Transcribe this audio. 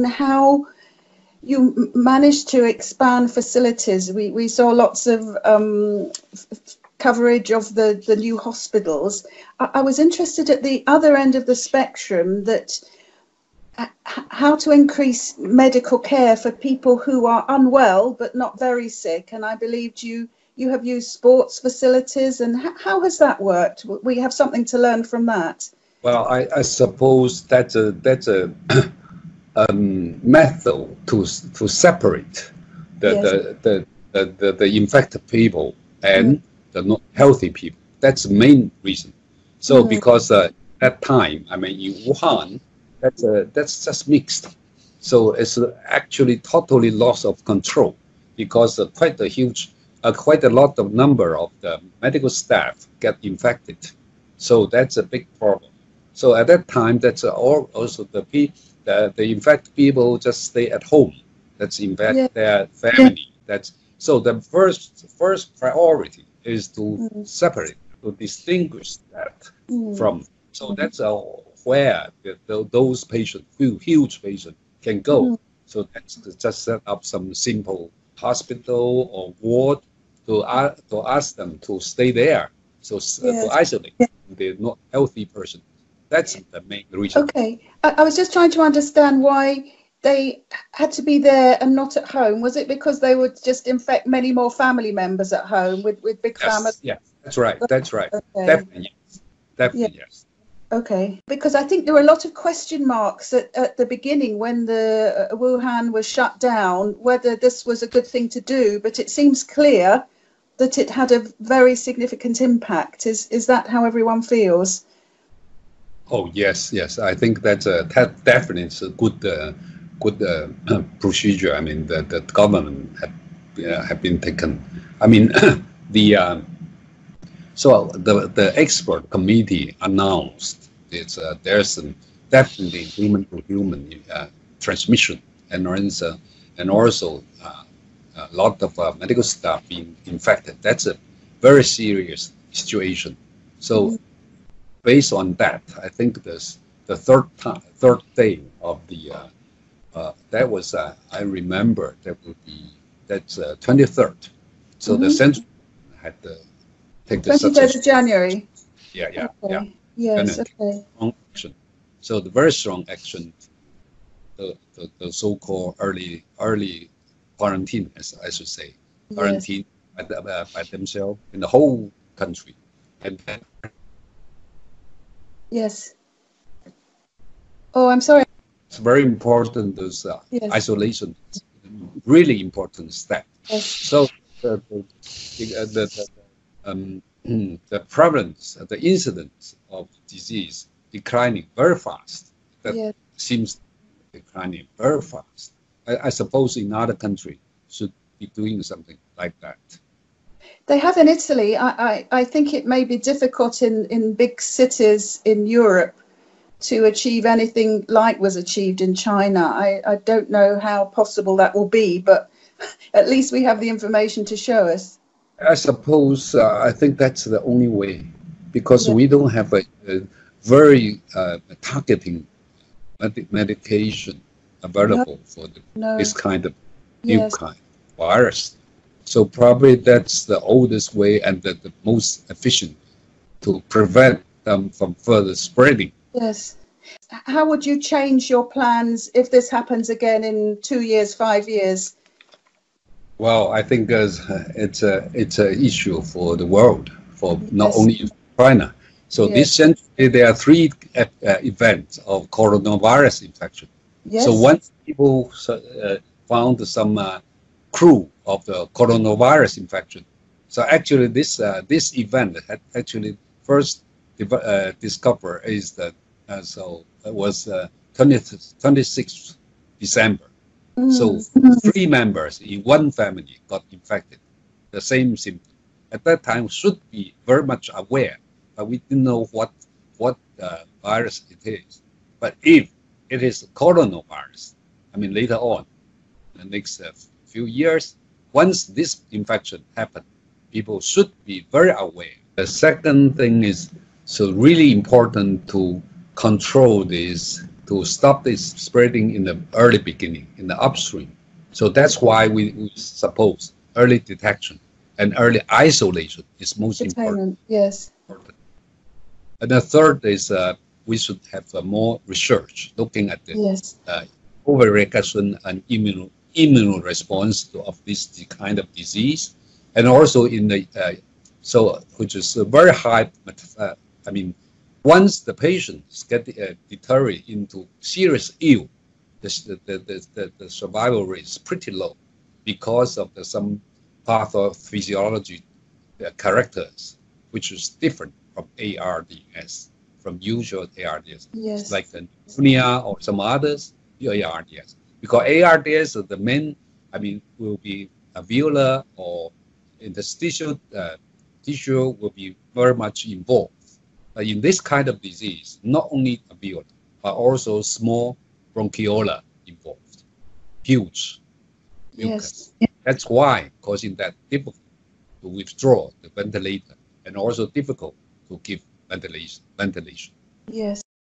on how you managed to expand facilities. We saw lots of coverage of the new hospitals. I was interested at the other end of the spectrum, that how to increase medical care for people who are unwell but not very sick. And I believed you have used sports facilities. And how has that worked? We have something to learn from that. Well, I suppose that's a method to separate the infected people and the not healthy people. That's the main reason. So because at that time, I mean, in Wuhan, that's just mixed. So it's actually totally loss of control, because quite a lot of number of the medical staff get infected. So that's a big problem. So at that time, that's also the infected people just stay at home. That's infect their family. So the first priority is to separate, to distinguish that from. So that's where those patients, huge patients, can go. So that's just set up some simple hospital or ward to ask them to stay there. So to isolate the not healthy person. That's the main reason. Okay, I was just trying to understand why they had to be there and not at home. Was it because they would just infect many more family members at home with big families? Yes, that's right. That's right. Okay. Definitely yes. Okay, because I think there were a lot of question marks at the beginning when the Wuhan was shut down, whether this was a good thing to do. But it seems clear that it had a very significant impact. Is that how everyone feels? Oh yes. I think that's definitely a good procedure. I mean, the government have been taken. I mean, so the expert committee announced there's definitely human to human transmission, and also a lot of medical staff being infected. That's a very serious situation. So based on that, I think the third day of the that was I remember that's 23rd. So the central had to take the 23rd of January. Yeah. Yes. Okay. Action. So the very strong action, the so-called early quarantine, as I should say, quarantine by themselves in the whole country, and then. Yes. Oh, I'm sorry. It's very important. Those isolation, really important step. Yes. So the prevalence, the incidence of disease declining very fast. That seems declining very fast. I suppose in other countries should be doing something like that. They have in Italy. I think it may be difficult in big cities in Europe to achieve anything like was achieved in China. I don't know how possible that will be, but at least we have the information to show us. I suppose I think that's the only way, because we don't have a very targeting medication available for this kind of new kind of virus. So probably that's the oldest way and the most efficient to prevent them from further spreading. Yes. How would you change your plans if this happens again in 2 years, 5 years? Well, I think it's an issue for the world, for not only China. So this century, there are 3 events of coronavirus infection. Yes. So once people found some clue of the coronavirus infection, so actually this event had actually first discovered is that so it was 26th December. So 3 members in one family got infected, the same symptom. At that time, should be very much aware, but we didn't know what virus it is. But if it is coronavirus, I mean later on, the next few years, once this infection happened, people should be very aware. The second thing is so really important to control this to stop this spreading in the early beginning, in the upstream. So that's why we suppose early detection and early isolation is most important. Yes. And the third is we should have more research looking at the overreaction and immune response of this kind of disease, and also in the which is a very high. I mean, once the patients get deteriorate into serious ill, the survival rate is pretty low because of some pathophysiology characters, which is different from ARDS, from usual ARDS, like the pneumonia or some others, ARDS. Because ARDS, the main, will be alveolar or interstitial tissue will be very much involved. But in this kind of disease, not only alveolar, but also small bronchiola involved, huge mucus. That's why causing that difficult to withdraw the ventilator and also difficult to give ventilation. Yes.